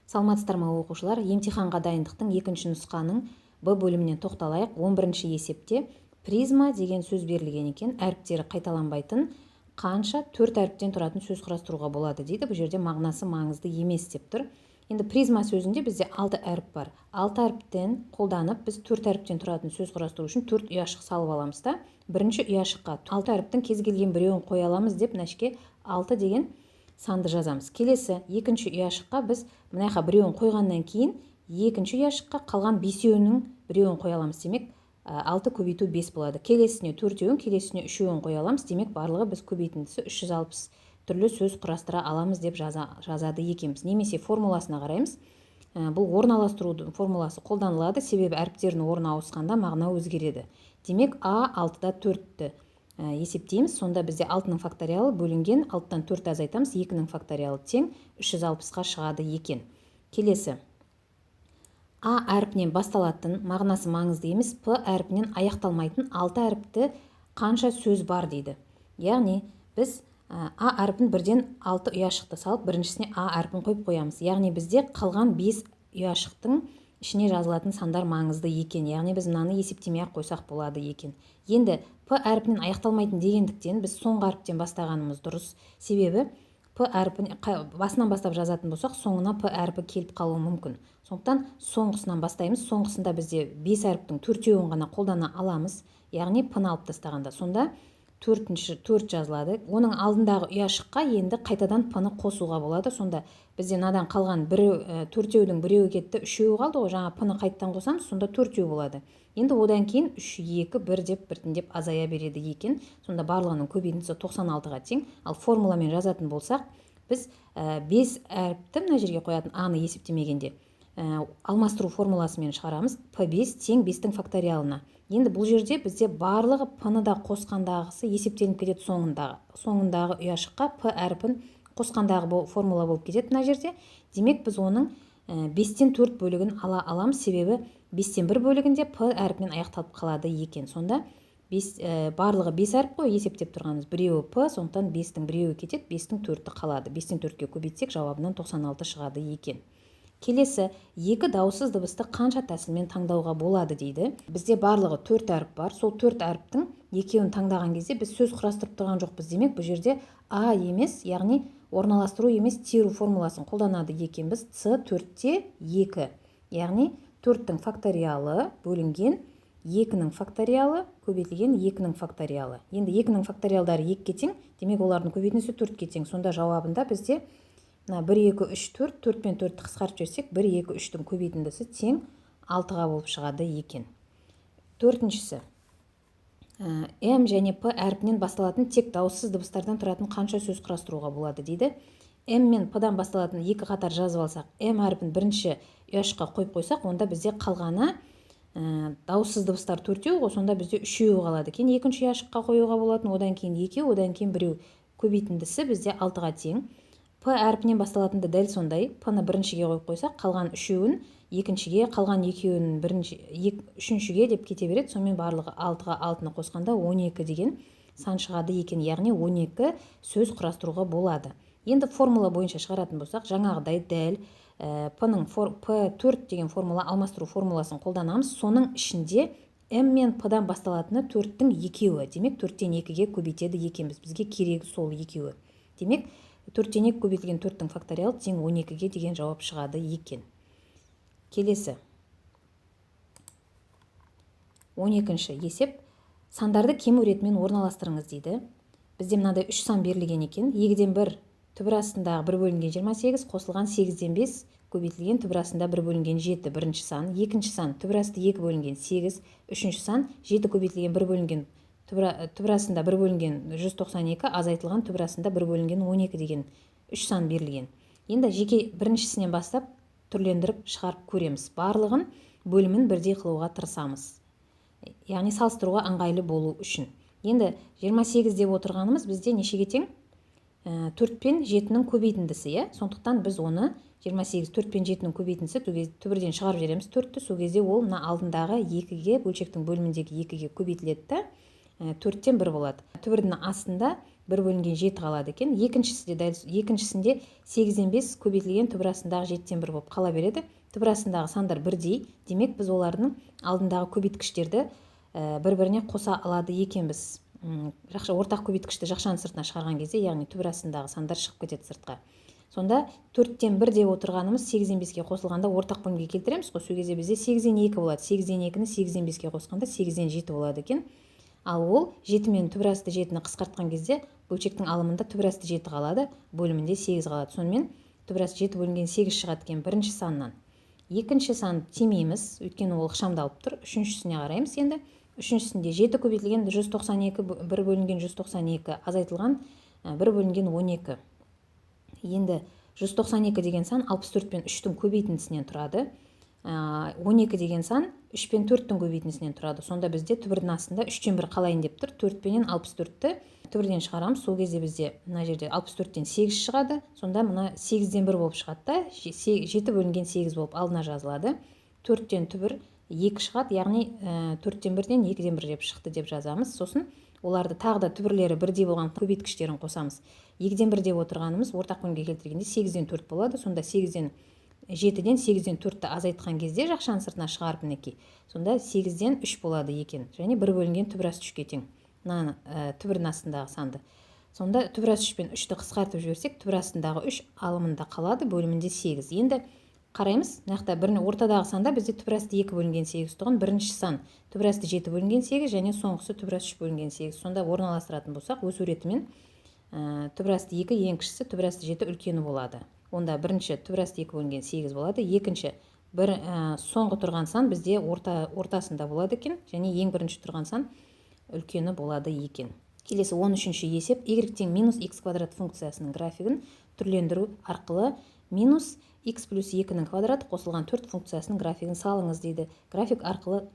Саламатсыздар ма оқушылар? Емтиханға дайындықтың екінші нұсқаның Б бөлімінен тоқталайық. 11-ші есепте призма деген сөз берілген екен. Әріптері қайталанбайтын қанша 4 әріптен тұратын сөз құрастыруға болады дейді. Бұл жерде мағынасы маңызды емес деп тұр. Енді призма сөзінде бізде 6 әріп бар. 6 әріптен қолданып біз 4 әріптен тұратын сөз құрастыру үшін 4 ұяшық салып аламыз да. Бірінші ұяшыққа 6 әріптің кез келген біреуін қоя аламыз деп мынашке 6 деген санды жазамыз. Келесі екінші ұяшыққа біз мынаяққа біреуін қойғаннан кейін екінші ұяшыққа қалған бесеуінің біреуін қоя аламыз. Демек 6 көбейту 5 болады. Келесіне 4-еуін, келесіне 3-еуін қоя аламыз. Демек барлығы біз көбейтіндісі 360 түрлі сөз құрастыра аламыз деп жазады екенбіз. Немесе формуласына қараймыз. Бұл орналастырудың формуласы қолданылады, себебі әріптердің орны ауысқанда мағына өзгереді. Демек А 6-да 4-ті есептейміз. Сонда бізде 6-ның факториалы бөлінген 6-тан 4 азайтамыз, 2-ның факториалы тең 360-қа шығады екен. Келесі. А әріпінен басталатын, мағынасы маңызды емес, П әріпінен аяқталмайтын 6 әріпті қанша сөз бар дейді. Яғни біз А әріпін бірден 6 ұяшықты салып, біріншісіне А әріпін қойып қоямыз. Яғни бізде қалған 5 ұяшықтың ішіне жазылатын сандар маңызды екен. Яғни біз мынаны есептемей-ақ қойсақ болады екен. Енді П әріпінен аяқталмайтын дегендіктен біз соңғы әріптен бастағанымыз дұрыс. Себебі П әріпін басынан бастап жазатын болсақ, соңына П әріпі келіп қалуы мүмкін. Сондықтан соңғысынан бастаймыз. Соңғысында бізде 5 әріптің 4-еуін ғана қолдана аламыз. Яғни П-ны алып тастағанда. Сонда 4 жазылады. Оның алдындағы ұяшыққа енді қайтадан П-ны қосуға болады. Сонда бізде мынадан қалған 4-еудің біреуі кетті, 3-еуі қалды ғой. Жаңа П-ны қайттан қосамыз, сонда 4-еу болады. Енді одан кейін 3, 2, 1 деп біртіндеп азая береді екен. Сонда барлығының көбейтіндісі 96-ға тең. Ал формуламен жазатын болсақ, біз 5 әріпті мына жерге қоятын А-ны есептемегенде алмастыру формуласымен шығарамыз. П5 тең 5-тің факториалына. Енді бұл жерде бізде барлығы П-ны да қосқандағысы есептелініп кетеді соңындағы ұяшыққа П әріпін қосқандағы формула болып кетеді мына жерде. Демек біз оның 5-тен 4 бөлігін ала аламыз, себебі 5-тен 1 бөлігінде П әріпінен аяқталып қалады екен. Сонда барлығы 5 әріп қой есептеп тұрғанымыз. Біреуі П, сондықтан 5-тің біреуі кетеді, 5-тің 4-ті қалады. 5-тен 4-ке көбейтсек жауабынан 96 шығады екен. Келесі, екі дауыссыз дыбысты қанша тәсілмен таңдауға болады дейді. Бізде барлығы 4 әріп бар. Сол 4 әріптің екеуін таңдаған кезде біз сөз құрастырып тұрған жоқпыз. Демек, бұл жерде А емес, яғни орналастыру емес, теру формуласын қолданады екенбіз. С 4-те 2. Яғни 4-тің факториалы бөлінген 2-нің факториалы көбейтілген 2-нің факториалы. Енді 2-нің факториалдары 2-ге тең, демек олардың көбейтіндісі 4-ке тең. Сонда жауабында бізде 1, 2, 3, 4, 4 пен 4-ті қысқарып жіберсек, 1, 2, 3-тің көбейтіндісі тең 6-ға болып шығады екен. Төртіншісі. М және П әріпінен басталатын тек дауыссыз дыбыстардан тұратын қанша сөз құрастыруға болады дейді. М мен П-дан басталатын екі қатар жазып алсақ, М әріпін бірінші ұяшыққа қойып қойсақ, онда бізде қалғаны дауыссыз дыбыстар 4-еу ғой, сонда бізде 3-еу қалады. Кейін екінші ұяшыққа қоюға болатын, одан кейін 2, одан кейін 1. Көбейтіндісі бізде 6-ға тең. П әріпінен басталатынды дәл сондай. П-ны біріншіге қойып қойсақ, қалған 3-еуін екіншіге, қалған 2-еуін үшіншіге деп кете береді. Сонымен барлығы 6-ға 6-ны қосқанда 12 деген сан шығады екен. Яғни 12 сөз құрастыруға болады. Енді формула бойынша шығаратын болсақ, жаңағыдай дәл П4 деген формула, алмастыру формуласын қолданамыз. Соның ішінде М мен П-дан басталатыны 4-тің екеуі. Демек, 4-тен 2-ге көбейтеді екенбіз. Бізге керегі сол екеуі. Демек, 4-тен 2 көбейтілген 4-тің факториалы тең 12-ге деген жауап шығады екен. Келесі. 12-ші есеп. Сандарды кему ретімен орналастырыңыз дейді. Бізде мынандай 3 сан берілген екен. 2-ден 1 түбір астындағы 1 бөлінген 28, қосылған 8-ден 5 көбейтілген түбір астында 1 бөлінген 7 бірінші сан. Екінші сан түбір асты 2 бөлінген 8. Үшінші сан 7 көбейтілген 1 бөлінген түбір астында 1 бөлінген 192, азайтылған түбір астында 1 бөлінген 12 деген 3 сан берілген. Енді жеке біріншісінен бастап түрлендіріп шығарып көреміз. Барлығын бөлімін бірдей қылуға тырысамыз. Яғни салыстыруға ыңғайлы болу үшін. Енді 28 деп отырғанымыз бізде нешеге тең? 4 пен 7-нің көбейтіндісі. Сондықтан біз оны 28 4 пен 7-нің көбейтіндісі түбірден шығарып жереміз 4-ті. Сол кезде ол алдындағы 2-ге, бөлшектің бөліміндегі 2-ге көбейтіледі. 4-тен 1 болады. Түбірдің астында 1 бөлінген 7 қалады екен. Екіншісінде 8-ден 5 көбейтілген түбірасындағы 7-ден 1 болып қала береді. Түбірасындағы сандар бірдей. Демек, біз олардың алдындағы көбейткіштерді бір-біріне қоса алады екенбіз. Ортақ көбейткішті жақшаның сыртына шығарған кезде, яғни түбірасындағы сандар шығып кетеді сыртқа. Сонда 4-тен 1 деп отырғанымыз 8-ден 5-ке қосылғанда ортақ бөлімге келтіреміз ғой. Сол кезде бізде 8-ден 2 болады. 8-ден 2-ні 8-ден 5-ке қосқанда 8-ден 7 болады екен. Ал ол 7 мен түбірасты 7-ні қысқартқан кезде бөлшектің алымында түбірасты 7 қалады, бөлімінде 8 қалады. Сонымен түбірасты 7 бөлінген 8 шығады екен бірінші саннан. Екінші сан тимейміз, өйткені ол ықшамдалып тұр. Үшіншісіне қараймыз енді. Үшіншісінде 7 көбейтілген 192, 1 бөлінген 192 азайтылған 1 бөлінген 12. Енді 192 деген сан 64 пен 3-тің көбейтіндісінен тұрады. 12 деген сан 3 пен 4-тің көбейтіндісінен тұрады. Сонда бізде түбірдің астында 3-тен 1 қалайын деп тұр. 4 пенен 64-ті түбірден шығарамыз. Сол кезде бізде мына жерде 64-тен 8 шығады. Сонда мына 8-ден 1 болып шығады да, 7 бөлінген 8 болып алдына жазылады. 4-тен түбір 2 шығады, яғни 4-тен 1-ден 2-ден 1 деп шықты деп жазамыз. Сосын оларды тағы да түбірлері бірдей болған көбейткіштерін қосамыз. 2-ден 1 деп отырғанымыз ортақ бөлімге келтіргенде 8-ден 4 болады. Сонда 7-ден 8-ден 4-ті азайтқан кезде жақшаның сыртына шығарып мінекей. Сонда 8-ден 3 болады екен. Және 1 бөлінген түбірасты 3-ке тең. Мына түбірдің астындағы санды. Сонда түбірасты 3 пен 3-ті қысқартып жіберсек, түбірастындағы 3 алымында қалады, бөлімінде 8. Енді қараймыз, мынақта ортадағы санда бізде түбірасты 2 бөлінген 8 тұғын. Бірінші сан түбірасты 7 бөлінген 8 және соңғысы түбірасты 3 бөлінген 8. Сонда орналастыратын болсақ, өсу ретімен түбірасты 2 ең кішісі, түбірасты 7 үлкені болады. Онда бірінші түбірасты 2 бөлінген 8 болады. Екінші соңғы тұрған сан бізде ортасында болады екен, және ең бірінші тұрған сан үлкені болады екен. Келесі 13-ші есеп, y тең минус x квадрат функциясының графигін түрлендіру арқылы минус x плюс 2-нің квадраты қосылған 4 функциясының графигін салыңыз дейді. График арқылы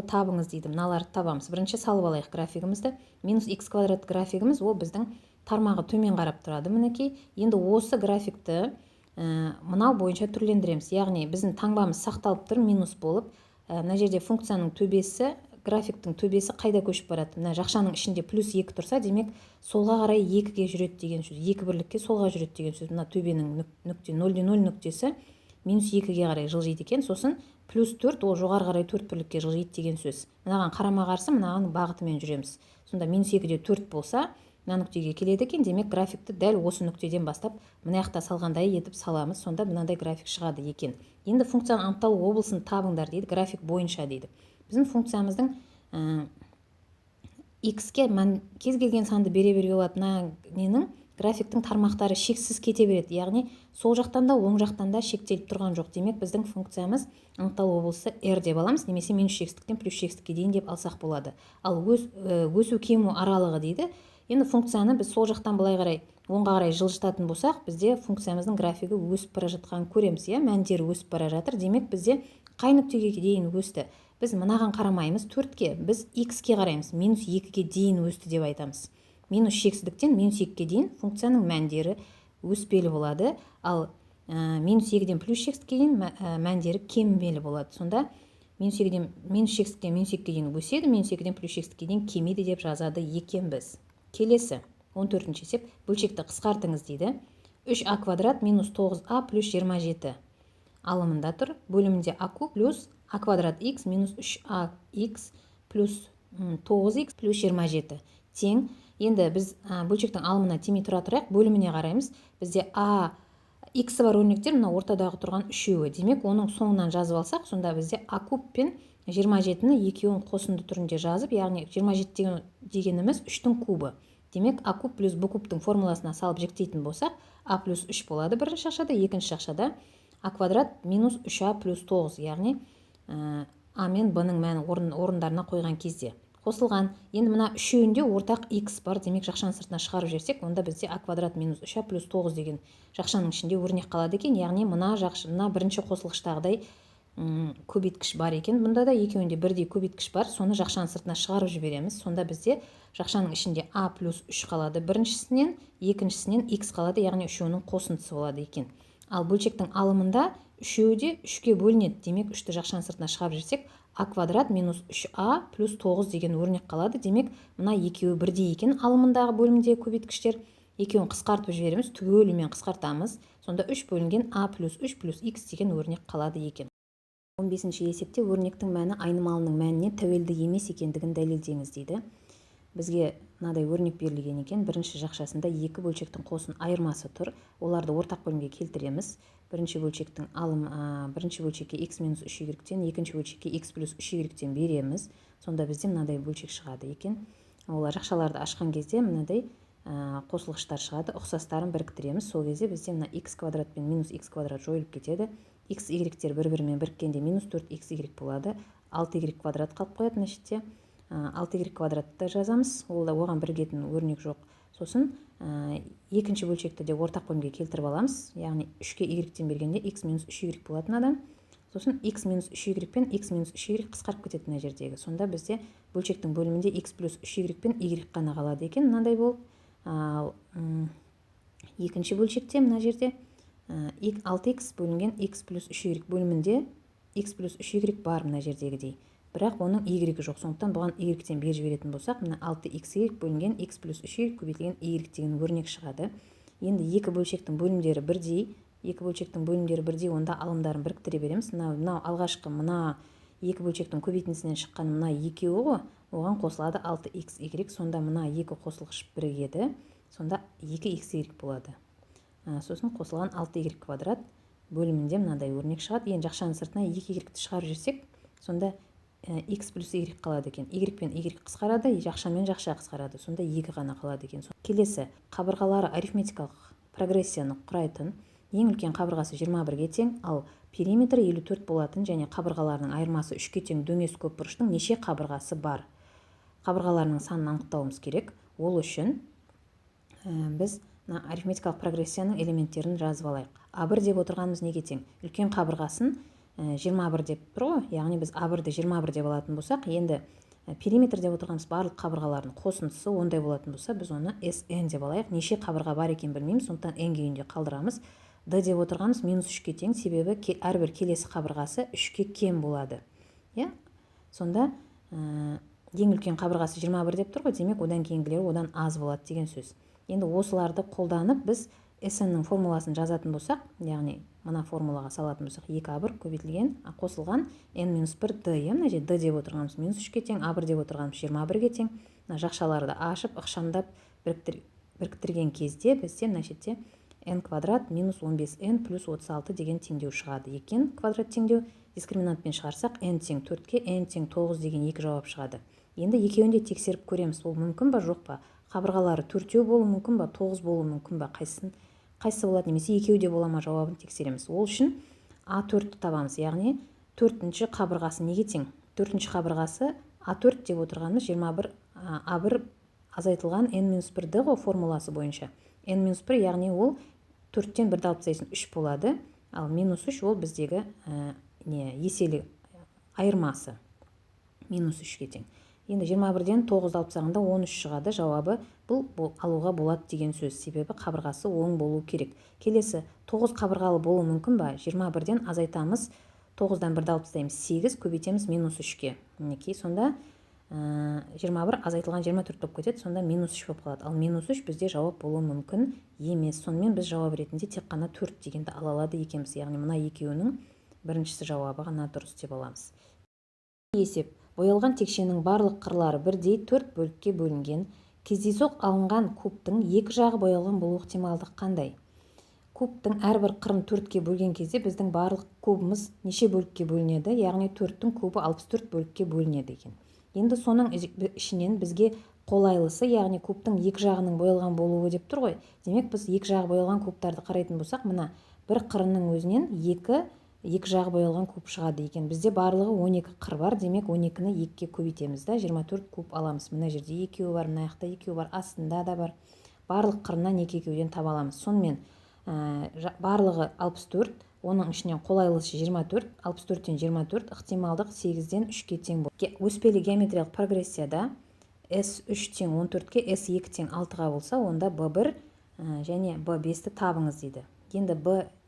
табыңыз дейді. Мыналарды табамыз. Бірінші салып алайық графигімізді. Минус x квадрат графигіміз ол біздің тармағы төмен қарап тұрады мінекей. Енді осы графикті мынау бойынша түрлендіреміз. Яғни біздің таңбамыз сақталып тұр, минус болып. Мына жерде функцияның төбесі, графиктің төбесі қайда көшіп барады? Мына жақшаның ішінде плюс 2 тұрса, демек солға қарай 2-ге жүреді деген сөз. 2 бірлікке солға жүреді деген сөз. Мына төбенің нүкте 0-де 0 нүктесі минус 2-ге қарай жылжиды екен. Сосын плюс 4 ол жоғары қарай 4 бірлікке жылжиды деген сөз. Мынаған қарама қарсы мынаған бағытымен жүреміз. Сонда минус 2-де 4 болса, мына нүктеге келеді екен. Демек графикті дәл осы нүктеден бастап мына жақта салғандай етіп саламыз. Сонда мынандай график шығады екен. Енді функцияның анықталу облысын табыңдар дейді, график бойынша дейді. Біздің функциямыздың x-ке кез келген санды бере беруге болады. Ненің графиктің тармақтары шексіз кете береді. Яғни сол жақтан да оң жақтан да шектеліп тұрған жоқ. Демек біздің функциямыз анықталу облысы r деп аламыз, немесе минус шекстіктен плюс шекстікке дейін деп алсақ болады. Ал өсу кему аралығы дейді. Енді функцияны біз сол жақтан былай қарай оңға қарай жылжытатын болсақ, бізде функциямыздың графигі өсіп бара жатқанын көреміз. Мәндері өсіп бара жатыр. Демек бізде қай нүктеге дейін өсті? Біз мынаған қарамаймыз, 4-ке, біз x-ке қараймыз, минус 2-ге дейін өсті деп айтамыз. Минус шексіздіктен минус 2-ке дейін функцияның мәндері өспелі болады, ал минус 2-ден плюс шексіздікке дейін мәндері кембелі болады. Сонда минус шексіздіктен минус 2-ге дейін өседі, минус 2-ден плюс шексіздікке дейін кемейді деп жазады екенбіз. Келесі 14-ші есеп, бөлшекті қысқартыңыз дейді. 3a квадрат минус 9a плюс 27 алымында тұр. Бөлімінде a куб плюс a квадрат x минус 3ax плюс 9x плюс 27 тең. Енді біз бөлшектің алымына тимей тұра тұрайық, бөліміне қараймыз. Бізде a x бар өрнектер мына ортадағы тұрған үшеуі. Демек, оның соңынан жазып алсақ, сонда бізде a куб пен 27-ні екеуін қосынды түрінде жазып, яғни 27 дегеніміз 3-тің кубы. Демек, a куб плюс b кубтың формуласына салып жіктейтін болсақ, a плюс 3 болады бірінші жақшада, екінші жақшада a квадрат минус 3a плюс 9, яғни a мен b-ның мәнін орындарына қойған кезде қосылған. Енді мына үшеуінде ортақ x бар, демек жақшаның сыртына шығарып жерсек, онда бізде a квадрат минус 3a плюс 9 деген жақшаның ішінде өрнек қалады екен. Яғни мына бірінші қосылғыштағыдай көбейткіш бар екен. Бұнда да екеуінде бірдей көбейткіш бар, соны жақшаның сыртына шығарып жібереміз. Сонда бізде жақшаның ішінде a плюс 3 қалады біріншісінен, екіншісінен x қалады, яғни үшеуінің қосындысы болады екен. Ал бөлшектің алымында үшеуі де 3-ке бөлінеді. Демек, 3-ті жақшаның сыртына шығарып жүрсек, а квадрат минус 3а плюс 9 деген өрнек қалады. Демек, мына екеуі бірдей екен алымындағы бөлімдегі көбейткіштер. Екеуін қысқартып жібереміз, түгелімен қысқартамыз. Сонда 3 бөлінген а плюс 3 плюс х деген өрнек қалады екен. 15-ші есепте өрнектің мәні айнымалының мәніне тәуелді емес екендігін дәлелдеңіз дейді. Бізге мынадай өрнек берілген екен. Бірінші жақшасында екі бөлшектің қосын айырмасы тұр. Оларды ортақ бөлімге келтіреміз. Бірінші бөлшектің бірінші бөлшекке x минус 3y-тен, екінші бөлшекке x плюс 3y-тен береміз. Сонда бізде мынадай бөлшек шығады екен. Олар жақшаларды ашқан кезде мынадай қосылғыштар шығады. Ұқсастарын біріктіреміз. Сол кезде бізде мына x квадрат пен минус x квадрат жойылып кетеді. X, y-тер бір-бірімен біріккенде минус 4xy болады. 6y квадрат қалып қояды мына жерде. 6y квадратты жазамыз. Оған бірігетін өрнек жоқ. Сосын екінші бөлшекті де ортақ бөлімге келтіріп аламыз. Яғни 3-ке y-тен бергенде x минус 3y болады мынадан. Сосын x минус 3y пен x минус 3y қысқарып кетеді мына жердегі. Сонда бізде бөлшектің бөлімінде x плюс 3y пен y қана қалады екен. Мынандай болып. Екінші бөлшекте мына жерде 6x бөлінген x плюс 3y бөлімінде x плюс 3y бар мына жердегідей. Бірақ оның y жоқ. Сондықтан бұған y-тен беріп жіберетін болсақ, мына 6xy бөлінген x плюс 3y көбейтілген y деген өрнек шығады. Енді екі бөлшектің бөлімдері бірдей, онда алымдарын біріктіре береміз. Мынау алғашқы мына екі бөлшектің көбейтіндісінен шыққан мына екеуі ғой, оған қосылады 6xy. Сонда мына екі қосылғыш бірігеді. Сонда 2xy болады. Сосын қосылған 6y квадрат бөлімінде мынадай өрнек шығады. Енді жақшаның сыртына 2y-ті шығарып жүрсек, сонда x плюс y қалады екен. Y пен y қысқарады, жақшамен жақша қысқарады. Сонда 2 ғана қалады екен. Келесі, қабырғалары арифметикалық прогрессияны құрайтын ең үлкен қабырғасы 21-ге тең, ал периметрі 54 болатын және қабырғаларының айырмасы 3-ке тең дөңес көпбұрыштың неше қабырғасы бар? Қабырғаларының санын анықтауымыз керек. Ол үшін біз арифметикалық прогрессияның элементтерін жазып алайық. А1 деп отырғанымыз неге тең? Үлкен қабырғасын 21 деп тұр ғой, яғни біз А1-ді 21 деп алатын болсақ, енді периметр деп отырғанымыз барлық қабырғалардың қосындысы ондай болатын болса, біз оны SN деп алайық. Неше қабырға бар екен білмейміз, сондықтан N күйінде қалдырамыз. D деп отырғанымыз минус 3-ке тең, себебі әрбір келесі қабырғасы 3-ке кем болады. Сонда ең үлкен қабырғасы 21 деп тұр ғой, демек одан кейінгілері одан аз болады деген сөз. Енді осыларды қолданып біз SN-нің формуласын жазатын болсақ, яғни мына формулаға салатын болсақ, 2A1 көбейтілген қосылған n-1D, мына жерде D деп отырғанымыз минус 3-ке тең, A1 деп отырғанымыз 21-ге тең. Жақшаларды ашып, ықшамдап біріктірген кезде бізде мына жерде n квадрат минус 15n плюс 36 деген теңдеу шығады екен. Квадрат теңдеу дискриминантпен шығарсақ, n тең 4-ке, n тең 9 деген екі жауап шығады. Енді екеуін де тексеріп көреміз, ол мүмкін ба, жоқ па? Қабырғалары 4-еу болуы мүмкін ба, 9 болуы мүмкін ба? Қайсысы болады, немесе екеуі де бола ма, жауабын тексереміз. Ол үшін А4-ті табамыз, яғни 4-ші қабырғасы неге тең? 4-ші қабырғасы А4 деп отырғанымыз 21 А1 азайтылған n-1D ғой формуласы бойынша. n-1, яғни ол 4-тен 1-ді алып тастайсың 3 болады, ал минус 3 ол біздегі еселі айырмасы минус 3-ке тең. Енді 21-ден 9-ды алып тастағанда 13 шығады, жауабы бұл алуға болады деген сөз, себебі қабырғасы оң болу керек. Келесі 9 қабырғалы болу мүмкін ба? 21-ден азайтамыз, 9-дан 1-ді алып тастаймыз 8, көбейтеміз минус 3-ке. Мінекей, сонда 21 азайтылған 24 болып кетеді, сонда минус 3 болып қалады. Ал минус 3 бізде жауап болуы мүмкін емес. Сонымен біз жауап ретінде тек қана 4 дегенді ала алады екенбіз. Яғни мына екеуінің біріншісі жауабы ғана дұрыс деп аламыз. Есеп. Боялған текшенің барлық қырлары бірдей 4 бөлікке бөлінген. Кездейсоқ алынған кубтың екі жағы боялған болу ықтималдығы қандай? Кубтың әрбір қырын 4-ке бөлген кезде біздің барлық кубымыз неше бөлікке бөлінеді? Яғни 4-тің кубы 64 бөлікке бөлінеді екен. Енді соның ішінен бізге қолайлысы, яғни кубтың екі жағының боялған болуы деп тұр ғой. Демек біз екі жағы боялған кубтарды қарайтын болсақ, мына бір қырының өзінен екі жағы боялған куб шығады екен. Бізде барлығы 12 қыр бар, демек 12-ні 2-ке көбейтеміз да 24 куб аламыз. Мына жерде екеуі бар, мына жақта екеуі бар, астында да бар. Барлық қырынан 2-екеуден таба аламыз. Сонымен барлығы 64, оның ішінен қолайлысы 24, 64-тен 24, ықтималдық 8-ден 3-ке тең болады. Өспелі геометриялық прогрессияда S3 тең 14-ке, S2 тең 6-ға болса, онда B1 және B5-ті табыңыз дейді. Енді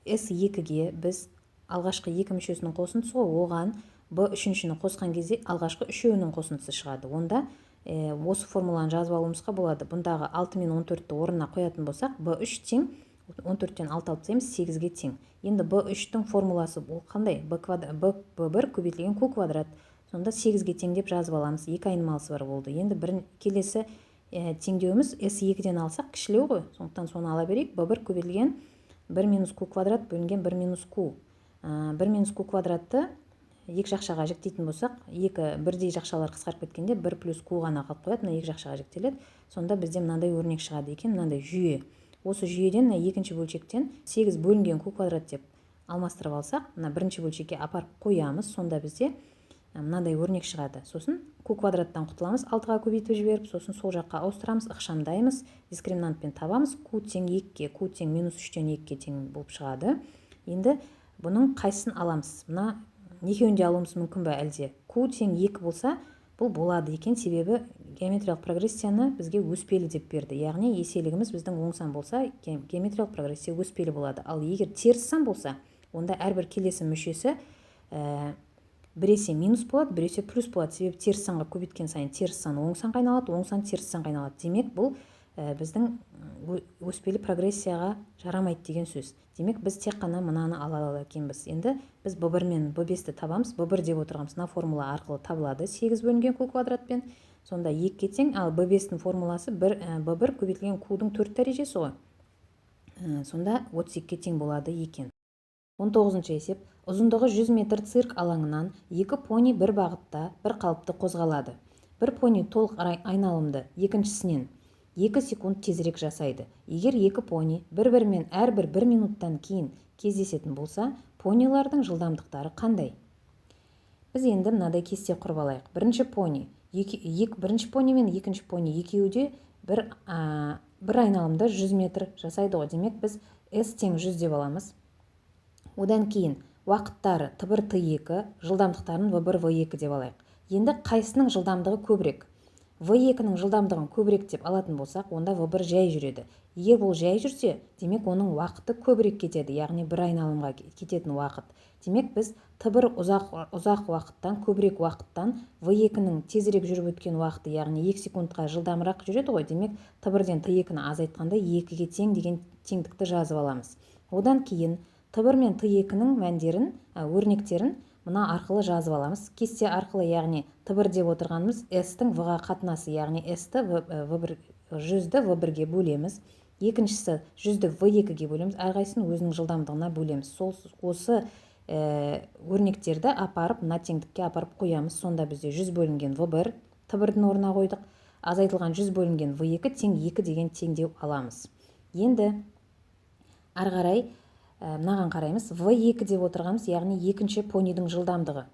S2-ге біз алғашқы екі мүшесінің қосындысы ғой, оған b үшіншіні қосқан кезде алғашқы үшеуінің қосындысы шығады. Онда осы формуланы жазып алуымызға болады. Бұндағы 6 мен 14-ті орнына қоятын болсақ, b3 тең 14-тен 6 алып тастаймыз, 8-ге тең. Енді b3-тің формуласы ол қандай? b1 көбейтілген q квадрат. Сонда 8-ге тең деп жазып аламыз. Екі айнымалысы бар болды. Енді келесі теңдеуіміз s2-ден алсақ кішілеу ғой. Сондықтан соны ала берейік. b1 көбейтілген 1 минус q квадрат бөлінген 1 минус q. 1 минус q квадратты екі жақшаға жіктейтін болсақ, бірдей жақшалар қысқарып кеткенде 1 плюс q ғана қалып қояды, мына екі жақшаға жіктеледі. Сонда бізде мынандай өрнек шығады екен, мынандай жүйе. Осы жүйеден екінші бөлшектен 8 бөлінген q квадрат деп алмастырып алсақ, мына бірінші бөлшекке апарып қоямыз. Сонда бізде мынандай өрнек шығады. Сосын q квадраттан құтыламыз, 6-ға көбейтіп жіберіп, сосын сол жаққа ауыстырамыз, ықшамдаймыз, дискриминантпен табамыз. q тең 2-ге, q тең минус 3-тен 2-ге тең болып шығады. Енді бұның қайсысын аламыз? Мына екеуінде алуымыз мүмкін бе әлде? q тең 2 болса, бұл болады екен, себебі геометриялық прогрессияны бізге өспелі деп берді. Яғни еселігіміз біздің оң сан болса, геометриялық прогрессия өспелі болады. Ал егер теріс сан болса, онда әрбір келесі мүшесі біресе минус болады, біресе плюс болады. Себебі теріс санға көбейткен сайын теріс сан оң санға айналады, оң сан теріс санға айналады. Демек, бұл біздің өспелі прогрессияға жарамайды деген сөз. Демек, біз тек қана мынаны ала екенбіз. Енді біз b1 мен b5-ті табамыз. b1 деп отырғанымыз мына формула арқылы табылады. 8 бөлінген q квадратпен. Сонда 2-ге тең, ал b5-тің формуласы b1 көбейтілген q-дің 4 дәрежесі ғой. Сонда 32-ге тең болады екен. 19-шы есеп. Ұзындығы 100 метр цирк алаңынан 2 пони бір бағытта бір қалыпты қозғалады. Бір пони толық айналымды екіншісінен 2 секунд тезірек жасайды. Егер 2 пони бір-бірімен әрбір 1 минуттан кейін кездесетін болса, понилардың жылдамдықтары қандай? Біз енді мынадай кесте құрып алайық. Бірінші пони мен екінші пони екеуі де бір айналымда 100 метр жасайды ғой. Демек, біз s тең 100 деп аламыз. Одан кейін уақыттары t1 t2, жылдамдықтарын v1 v2 деп алайық. Енді қайсының жылдамдығы көбірек? v2-нің жылдамдығын көбірек деп алатын болсақ, онда v1 жай жүреді. Егер бұл жай жүрсе, демек оның уақыты көбірек кетеді, яғни бір айналымға кететін уақыт. Демек, біз t1 ұзақ уақыттан, көбірек уақыттан v2-нің тезірек жүріп өткен уақыты, яғни 2 секундқа жылдамырақ жүреді ғой. Демек, t1-ден t2-ні азайтқанда 2-ге тең деген теңдікті жазып аламыз. Одан кейін t1 мен t2-нің мәндерін, өрнектерін мына арқылы жазып аламыз. Кесте арқылы, яғни t1 деп отырғанымыз s-тің v-ға қатынасы, яғни s-ті 100-ді v1-ге бөлеміз. Екіншісі 100-ді v2-ге бөлеміз. Әрқайсысын өзінің жылдамдығына бөлеміз. Осы өрнектерді апарып, мына теңдікке апарып қоямыз. Сонда бізде 100 бөлінген v1 t1-дің орнына қойдық. Азайтылған 100 бөлінген v2 тең 2 деген теңдеу аламыз. Енді ары қарай мынаған қараймыз. v2 деп отырғанымыз, яғни екінші понидің жылдамдығы.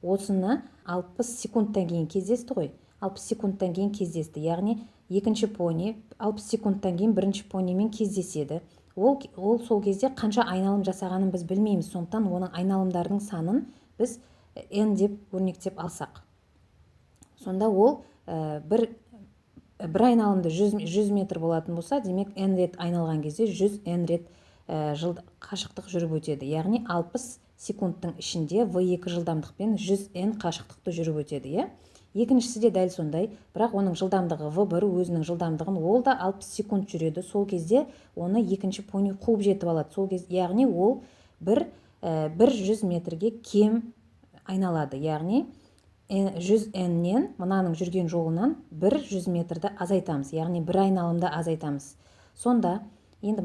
Осыны 60 секундтан кейін кездесті ғой. 60 секундтан кейін кездесті. Яғни екінші пони 60 секундтан кейін бірінші понимен кездеседі. Ол сол кезде қанша айналым жасағанын біз білмейміз. Сондықтан оның айналымдардың санын біз n деп өрнектеп алсақ. Сонда ол бір айналымды 100 метр болатын болса, демек n рет айналған кезде 100 n рет қашықтық жүріп өтеді. Яғни 60 секундтың ішінде v2 жылдамдықпен 100 n қашықтықты жүріп өтеді. Екіншісі де дәл сондай, бірақ оның жылдамдығы v1 өзінің жылдамдығын, ол да 60 секунд жүреді. Сол кезде оны екінші пони қуып жетіп алады. Сол кезде, яғни ол 100 метрге кем айналады. Яғни 100 n-нен мынаның жүрген жолынан 100 метрді азайтамыз. Яғни бір айналымды азайтамыз. Сонда енді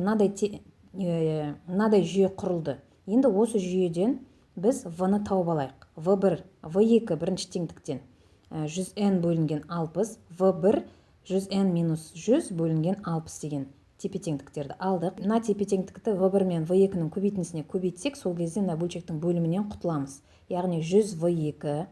мынадай жүйе құрылды. Енді осы жүйеден біз v-ны тауып алайық. v1, v2 бірінші теңдіктен 100 n бөлінген 60, v1 100 n минус 100 бөлінген 60 деген тепе теңдіктерді алдық. Мына тепе теңдікті v1 мен v2-нің көбейтіндісіне көбейтсек, сол кезде мына бөлшектің бөлімінен құтыламыз. Яғни 100 v2,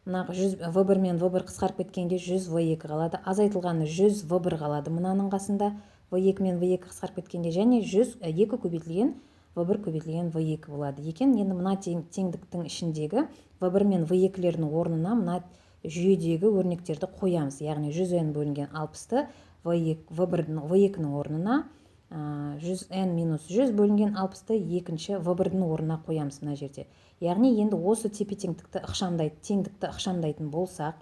v1 мен v1 қысқарып кеткенде 100 v2 қалады. Азайтылғаны 100 v1 қалады. Мынаның қасында v2 мен v2 қысқарып кеткенде және 2 көбейтілген v1 көбейтілген v2 болады екен. Енді мына теңдіктің ішіндегі v1 мен v2-лердің орнына мына жүйедегі өрнектерді қоямыз. Яғни 100 n бөлінген 60-ты v2-нің орнына 100 n минус 100 бөлінген 60-ты екінші v1-дің орнына қоямыз мына жерде. Яғни енді осы тепе теңдікті ықшамдайтын болсақ,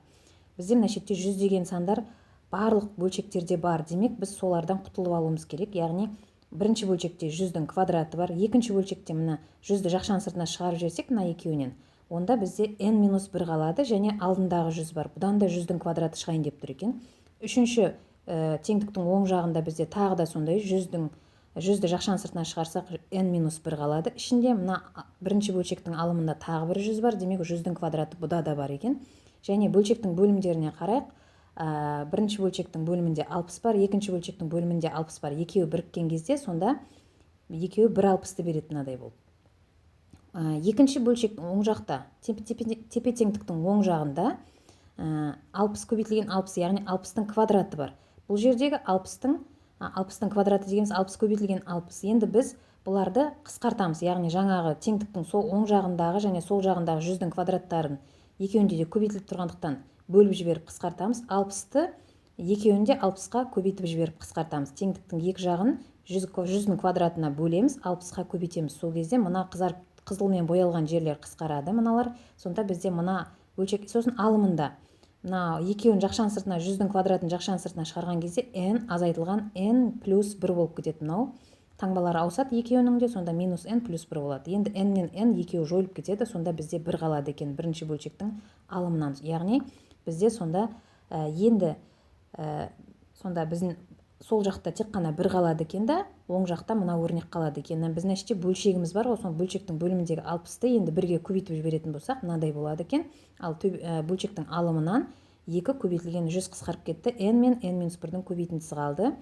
бізде мына шетте 100 деген сандар барлық бөлшектерде бар. Демек біз солардан құтылып алуымыз керек. Яғни бірінші бөлшекте 100-дің квадраты бар, екінші бөлшекте мына 100-ді жақшаның сыртына шығарып жіберсек, мына екеуінен, онда бізде n-1 қалады және алдындағы 100 бар. Бұдан да 100-дің квадраты шығайын деп тұр екен. Үшінші теңдіктің оң жағында бізде тағы да сондай 100-ді жақшаның сыртына шығарсақ n-1 қалады. Ішінде мына бірінші бөлшектің алымында тағы бір 100 бар. Демек 100-дің квадраты бұда да бар екен. Және бөлшектің бөлімдеріне қарайық. Бірінші бөлшектің бөлімінде 60 бар, екінші бөлшектің бөлімінде 60 бар. Екеуі біріккен кезде сонда екеуі 1/60-ты береді мынадай болып. Екінші бөлшектің оң жақта, тепе теңдіктің оң жағында 60 көбейтілген 60, яғни 60-тың квадраты бар. Бұл жердегі 60-тың квадраты дегеніміз 60 көбейтілген 60. Енді біз бұларды қысқартамыз, яғни жаңағы теңдіктің сол оң жағындағы және сол жағындағы 100-дің квадраттарын екеуінде де көбейтіліп тұрғандықтан бөліп жіберіп қысқартамыз. 60-ты екеуінде 60-қа көбейтіп жіберіп қысқартамыз. Теңдіктің екі жағын 100-дің квадратына бөлеміз, 60-қа көбейтеміз. Сол кезде мына қызылмен боялған жерлер қысқарады мыналар. Сонда бізде мына бөлшек, сосын алымында мына екеуін жақшаның сыртына 100-дің квадратын жақшаның сыртына шығарған кезде n азайтылған n плюс 1 болып кетеді. Мынау таңбалары ауысады екеуінің де, сонда минус n плюс 1 болады. Енді n мен n екеуі жойылып кетеді, сонда бізде 1 қалады екен бірінші бөлшектің алымынан. Яғни бізде сонда енді сонда біздің сол жақта тек қана 1 қалады екен да, оң жақта мына өрнек қалады екен. Біздің әште бөлшегіміз бар ғой, сол бөлшектің бөліміндегі 60-ты енді 1-ге көбейтіп жіберетін болсақ, мынадай болады екен. Ал бөлшектің алымынан 2 көбейтілген 100 қысқарып кетті, n мен n-1-дің көбейтіндісі қалды.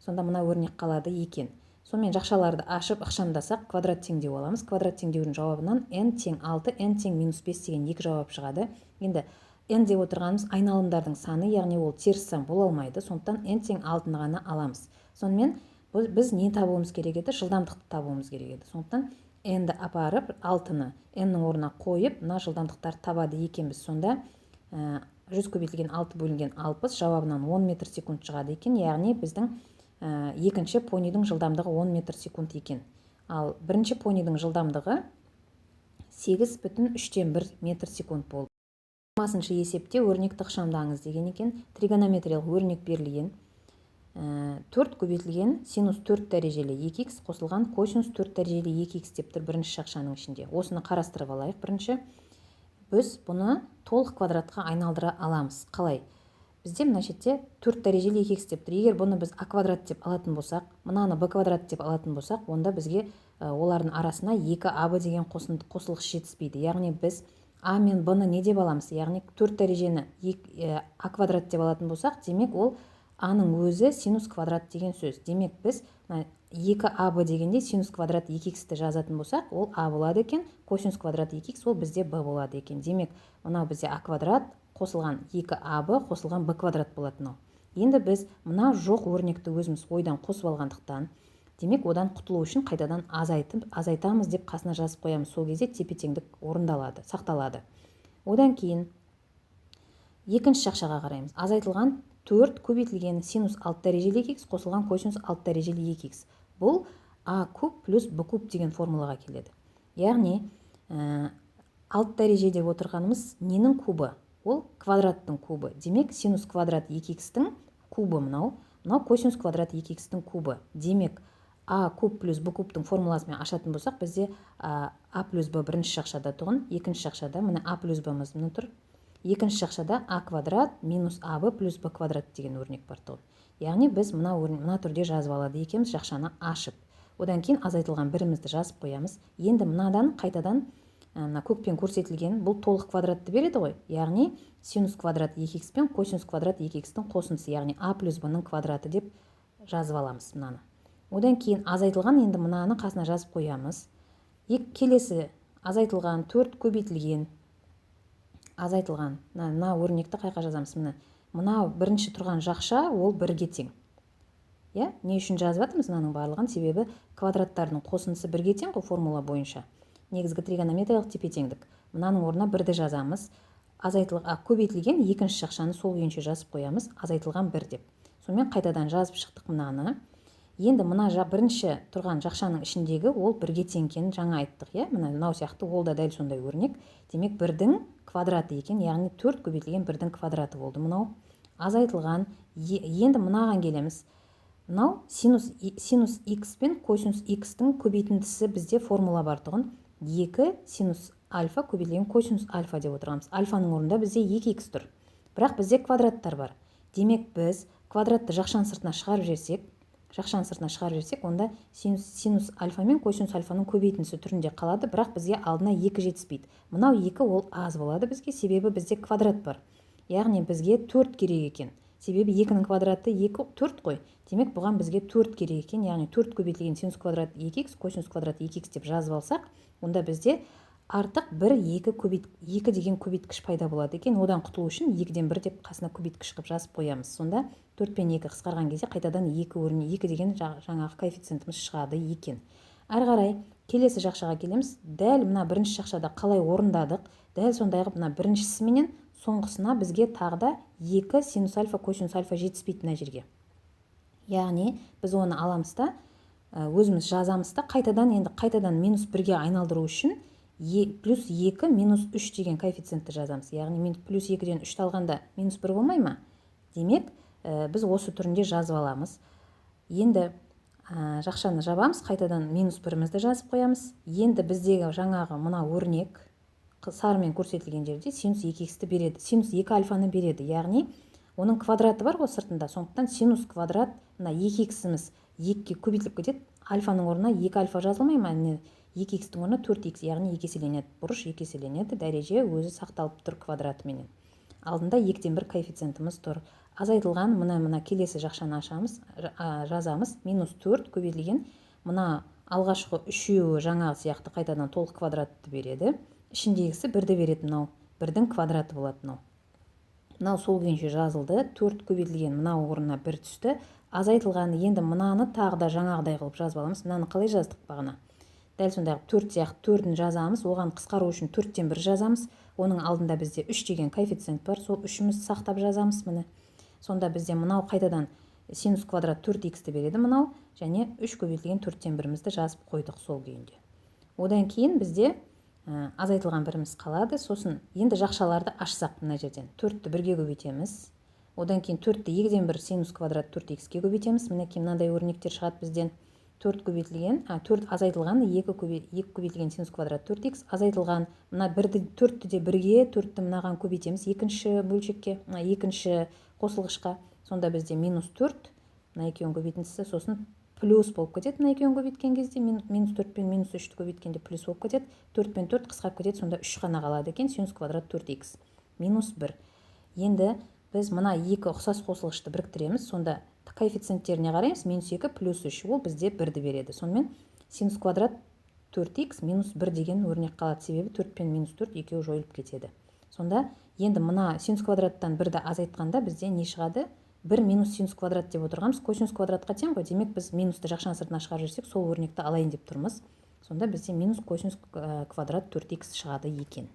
Сонда мына өрнек қалады екен. Сонымен жақшаларды ашып ықшамдасақ, квадрат теңдеу аламыз. Квадрат теңдеудің жауабынан n тең 6, n тең минус 5 деген екі жауап шығады. Енді n деп отырғанымыз айналымдардың саны, яғни ол теріс сан бола алмайды. Сондықтан n тең 6-ны ғана аламыз. Сонымен біз не табуымыз керек еді? Жылдамдықты табуымыз керек еді. Сондықтан n-ді апарып 6-ны n-нің орнына қойып, мына жылдамдықтарды табады екенбіз. Сонда 100 көбейтілген 6 бөлінген 60 жауабынан 10 метр секунд шығады екен. Яғни біздің екінші понийдің жылдамдығы 10 метр секунд екен. Ал бірінші понийдің жылдамдығы 8,3 метр секунд болды. 20-шы есепте өрнекті ықшамдаңыз деген екен. Тригонометриялық өрнек берілген. 4 көбейтілген синус 4 дәрежелі 2х қосылған косинус 4 дәрежелі 2х деп тұр бірінші жақшаның ішінде. Осыны қарастырып алайық. Бірінші, біз бұны толық квадратқа айналдыра аламыз. Қалай? Бізде мына шетте 4 дәрежелі 2х деп тұр. Егер бұны біз а квадрат деп алатын болсақ, мынаны б квадрат деп алатын болсақ, онда бізге олардың арасына 2аб деген қосылғыш жетіспейді. Яғни біз а мен б-ны не деп аламыз? Яғни 4 дәрежені а квадрат деп алатын болсақ, демек ол а-ның өзі синус квадрат деген сөз. Демек біз 2аб дегенде синус квадрат 2х-ті жазатын болсақ, ол а болады екен, косинус квадрат 2х ол бізде б болады екен. Демек мынау бізде а квадрат қосылған 2аб қосылған б квадрат болады мынау. Енді біз мына жоқ өрнекті өзіміз ойдан қосып алғандықтан, демек одан құтылу үшін қайтадан азайтамыз деп қасына жазып қоямыз. Сол кезде тепе теңдік орындалады, сақталады. Одан кейін екінші жақшаға қараймыз. Азайтылған 4 көбейтілген синус 6 дәрежелі 2х қосылған косинус 6 дәрежелі 2х. Бұл а куб плюс б куб деген формулаға келеді. Яғни 6 дәреже деп отырғанымыз ненің кубы? Ол квадраттың кубы. Демек синус квадрат 2х-тің кубы мынау. Мынау косинус квадрат 2х-тің кубы. Демек а куб плюс б кубтың формуласымен ашатын болсақ, бізде а плюс б бірінші жақшада тұғын, екінші жақшада міне а плюс б-мыз міне тұр. Екінші жақшада а квадрат минус аб плюс б квадрат деген өрнек бар тұғын. Яғни біз мына түрде жазып алады екенбіз жақшаны ашып. Одан кейін азайтылған бірімізді жазып қоямыз. Енді мынадан қайтадан көкпен көрсетілген бұл толық квадратты береді ғой. Яғни синус квадрат 2х пен косинус квадрат 2х-тің қосындысы, яғни а плюс б-ның квадраты деп жазып аламыз мынаны. Одан кейін азайтылған енді мынаны қасына жазып қоямыз. Келесі азайтылған 4 көбейтілген азайтылған. Мына өрнекті қайқа жазамыз? Мына бірінші тұрған жақша ол 1-ге тең. Не үшін жазып жатырмыз мынаның барлығын? Себебі квадраттардың қосындысы 1-ге тең ғой формула бойынша. Негізгі тригонометриялық тепе теңдік. Мынаның орнына 1-ді жазамыз. Көбейтілген екінші жақшаны сол күйінше жазып қоямыз. Азайтылған 1 деп. Сонымен қайтадан жазып шықтық мынаны. Енді мына бірінші тұрған жақшаның ішіндегі ол бірге тең екенін жаңа айттық, иә? Мынау сияқты ол да дәл сондай өрнек. Демек бірдің квадраты екен, яғни 4 көбейтілген бірдің квадраты болды. Мынау азайтылған. Енді мынаған келеміз. Мынау синус x пен косинус x-тің көбейтіндісі бізде формула бар тұғын. 2 синус альфа көбейтілген косинус альфа деп отырғанбыз. Альфаның орнында бізде 2x тұр. Бірақ бізде квадраттар бар. Демек біз квадратты жақшаның сыртына шығарып жіберсек, онда синус альфа мен косинус альфаның көбейтіндісі түрінде қалады, бірақ бізге алдына 2 жетіспейді. Мынау 2 ол аз болады бізге, себебі бізде квадрат бар. Яғни бізге 4 керек екен. Себебі 2-нің квадраты 4 қой. Демек бұған бізге 4 керек екен, яғни 4 көбейтілген синус квадрат 2х, косинус квадрат 2х деп жазып алсақ, онда бізде артық 2 деген көбейткіш пайда болады екен. Одан құтылу үшін 2-ден 1 деп қасына көбейткіш қып жазып қоямыз. Сонда 4 пен 2 қысқарған кезде қайтадан 2 орнына 2 деген жаңағы коэффициентіміз шығады екен. Әрі қарай келесі жақшаға келеміз. Дәл мына бірінші жақшада қалай орындадық, дәл сондайғы мына біріншісі менен соңғысына бізге тағы да 2 синус альфа косинус альфа жетіспейді мына жерге. Яғни біз оны аламыз да өзіміз жазамыз да қайтадан минус 1-ге айналдыру үшін плюс 2 минус 3 деген коэффициентті жазамыз. Яғни плюс 2-ден 3 алғанда минус 1 болмай ма? Демек, біз осы түрінде жазып аламыз. Енді жақшаны жабамыз, қайтадан минус 1-мізді жазып қоямыз. Енді біздегі жаңағы мына өрнек сарымен көрсетілген жерде синус 2х-ті береді. Синус 2 альфаны береді. Яғни оның квадраты бар ғой сыртында. Сондықтан синус квадрат мына 2х-іміз 2-ге көбейтіліп кетеді. Альфаның орнына 2 альфа жазылмай ма? 2х-тің орнына 4х, яғни 2 еселенеді. Бұрыш 2 еселенеді, дәреже өзі сақталып тұр квадратыменен. Алдында 2-ден 1 коэффициентіміз тұр. Азайтылған мына келесі жақшаны жазамыз. Минус 4 көбейтілген мына алғашқы үшеуі жаңағы сияқты қайтадан толық квадратты береді. Ішіндегісі 1-ді береді, мынау 1-дің квадраты болады мынау. Мынау сол күйінше жазылды. 4 көбейтілген мынау орнына 1 түсті. Азайтылған енді мынаны тағы да жаңағыдай қылып жазып аламыз. Мынаны қалай жаздық бағана? Дәл сондай 4 сияқты 4-ін жазамыз. Оған қысқару үшін 4-тен 1 жазамыз. Оның алдында бізде 3 деген коэффициент бар. Сол 3-імізді сақтап жазамыз міне. Сонда бізде мынау қайтадан синус квадрат 4х-ті береді мынау. Және 3 көбейтілген 4-тен 1-мізді жазып қойдық сол күйінде. Одан кейін бізде азайтылған біріміз қалады. Сосын енді жақшаларды ашсақ мына жерден 4-ті 1-ге көбейтеміз. Одан кейін 4-ті 2-ден 1 синус квадрат 4х-ге көбейтеміз. Мінекей мынандай өрнектер шығады бізден. 4 көбейтілген, 4 азайтылған, 2 көбейтілген синус квадрат 4х, азайтылған, мына 4-ті де 1-ге, 4-ті мынаған көбейтеміз екінші бөлшекке, екінші қосылғышқа. Сонда бізде минус 4, мына екеуін көбейтіндісі, сосын плюс болып кетеді. Мына екеуін көбейткен кезде минус 4 пен минус 3-ті көбейткенде плюс болып кетеді. 4 пен 4 қысқарып кетеді, сонда 3 қана қалады екен, синус квадрат 4х, минус 1. Енді біз мына екі ұқсас қосылғышты біріктіреміз, сонда коэффициенттеріне қараймыз, минус 2 плюс 3, ол бізде 1-ді береді. Сонымен синус квадрат 4х минус 1 деген өрнек қалады, себебі 4 пен минус 4 екеуі жойылып кетеді. Сонда енді мына синус квадраттан 1-ді азайтқанда бізде не шығады? 1 минус синус квадрат деп отырғанбыз, косинус квадратқа тең ғой, демек біз минусты жақшаның сыртына шығарып жіберсек, сол өрнекті алайын деп тұрмыз. Сонда бізде минус косинус квадрат 4х шығады екен.